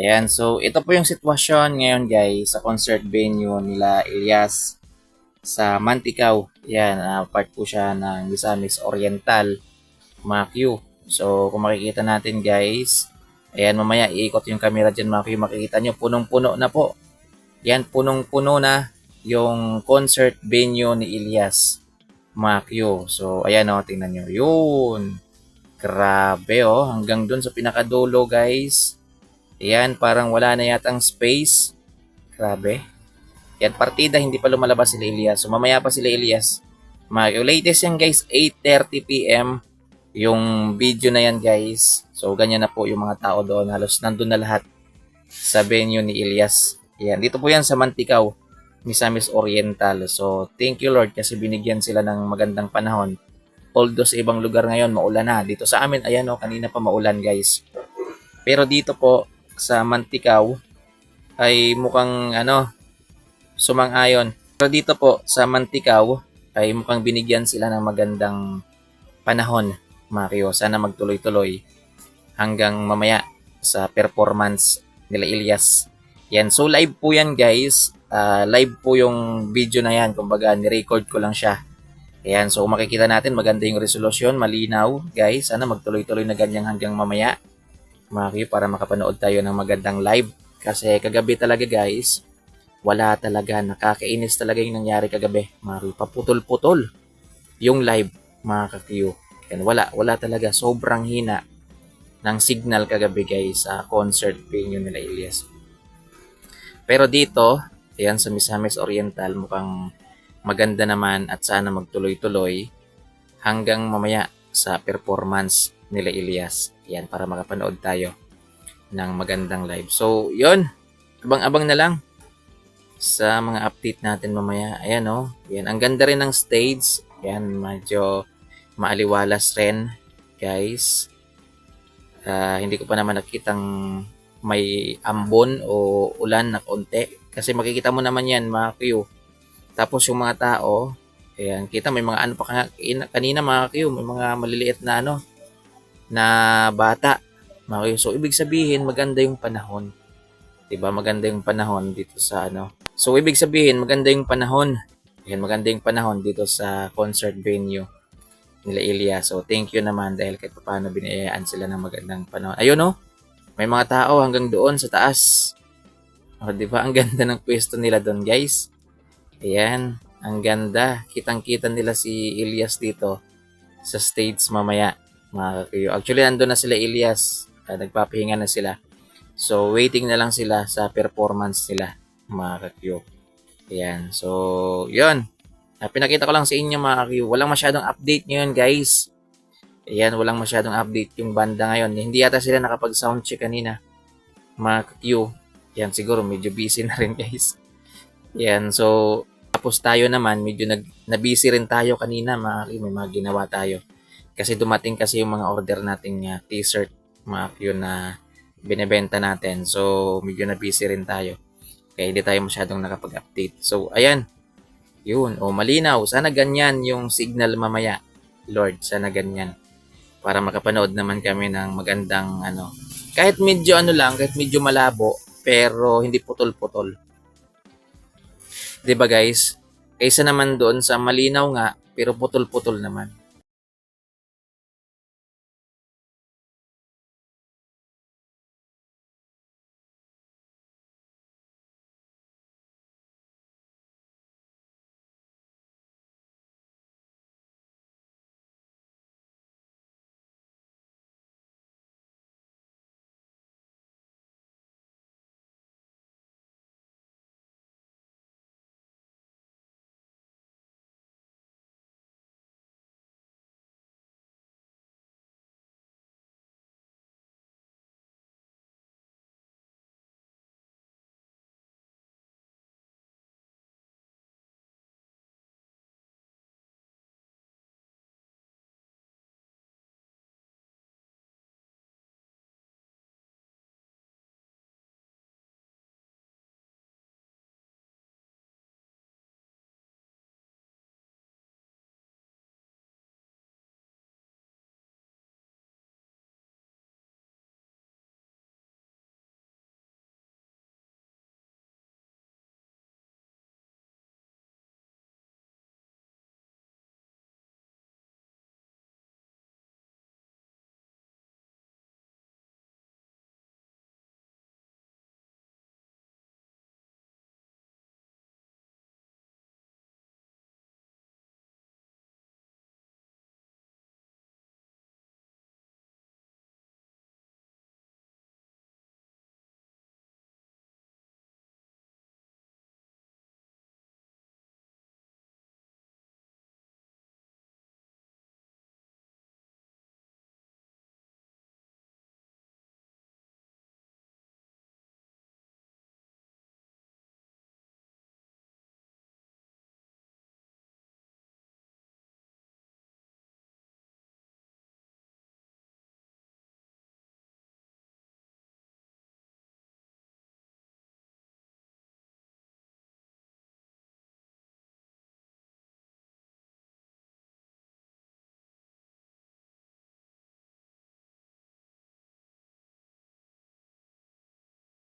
Ayan, so ito po yung sitwasyon ngayon guys sa concert venue nila Elias sa Mantikau. Ayan, part po siya ng Misamis Oriental, mga Q. So kung makikita natin guys, ayan mamaya iikot yung camera dyan mga Q. Makikita nyo punong-puno na po. Yan, punong-puno na yung concert venue ni Elias, mga Q. So ayan o, tingnan nyo. Yun. Grabe oh, hanggang dun sa pinakadulo guys. Ayan, parang wala na yatang space. Grabe. Yan, partida, hindi pa lumalabas sila Elias. So, mamaya pa sila Elias. Yung latest yan guys, 8:30 p.m. Yung video na yan guys. So, ganyan na po yung mga tao doon. Halos nandun na lahat sa venue ni Elias. Yan, dito po yan sa Mantikau, Misamis Oriental. So, thank you Lord kasi binigyan sila ng magandang panahon. Although sa ibang lugar ngayon, maulan na. Dito sa amin, ayan o, kanina pa maulan guys. Pero dito po, sa Mantikau, ay mukhang sumang-ayon. Pero dito po, sa Mantikau, ay mukhang binigyan sila ng magandang panahon, Mario. Sana magtuloy-tuloy hanggang mamaya sa performance nila Elias. Yan, so live po yan guys. Live po yung video na yan. Kumbaga, ni-record ko lang siya. Ayan, so makikita natin maganda yung resolution, malinaw guys. Sana magtuloy-tuloy na ganyan hanggang mamaya, Mario, para makapanood tayo ng magandang live. Kasi kagabi talaga guys, wala talaga, nakakainis talaga yung nangyari kagabi, Mario. Paputol-putol yung live, mga ka-Q. Yan, wala talaga, sobrang hina ng signal kagabi guys sa concert venue nila Elias. Pero dito, ayan sa Misamis Oriental, mukhang maganda naman at sana magtuloy-tuloy hanggang mamaya sa performance nila Elias. Yan, para makapanood tayo ng magandang live. So, yun. Abang-abang na lang sa mga update natin mamaya. Ayan o. Yan, ang ganda rin ng stage. Yan, medyo maaliwalas rin, guys. Hindi ko pa naman nakitang may ambon o ulan na konti. Kasi makikita mo naman yan, mga Q. Tapos yung mga tao, ayan, kita may mga ano pa kanina mga Q, may mga maliliit na na bata. Mga Q. So ibig sabihin maganda yung panahon. 'Di ba? Maganda yung panahon dito sa So ibig sabihin maganda yung panahon. Ayan, maganda yung panahon dito sa concert venue nila Elias. So thank you naman dahil kahit paano binayaan sila ng magandang panahon. Ayun may mga tao hanggang doon sa taas. O, 'di ba? Ang ganda ng pwesto nila doon, guys. Ayan, ang ganda. Kitang-kita nila si Elias dito sa stage mamaya, mga ka-Q. Actually, nandun na sila Elias. Nagpapahinga na sila. So, waiting na lang sila sa performance nila, mga ka-Q. Ayan, so, yun. Pinakita ko lang sa inyo, mga ka-Q. Walang masyadong update ngayon, guys. Ayan, walang masyadong update yung banda ngayon. Hindi yata sila nakapag-soundcheck kanina, mga ka-Q. Ayan, siguro medyo busy na rin, guys. Ayan, so, tapos tayo naman, medyo na-busy rin tayo kanina, may mga ginawa tayo. Kasi dumating kasi yung mga order nating t-shirt, mga Q, na binebenta natin. So, medyo na-busy rin tayo. Kaya hindi tayo masyadong nakapag-update. So, ayan. Yun. Malinaw. Sana ganyan yung signal mamaya. Lord, sana ganyan. Para makapanood naman kami ng magandang Kahit medyo kahit medyo malabo, pero hindi putol-putol. 'Di ba guys? Kaysa naman doon sa malinaw nga pero putol-putol naman.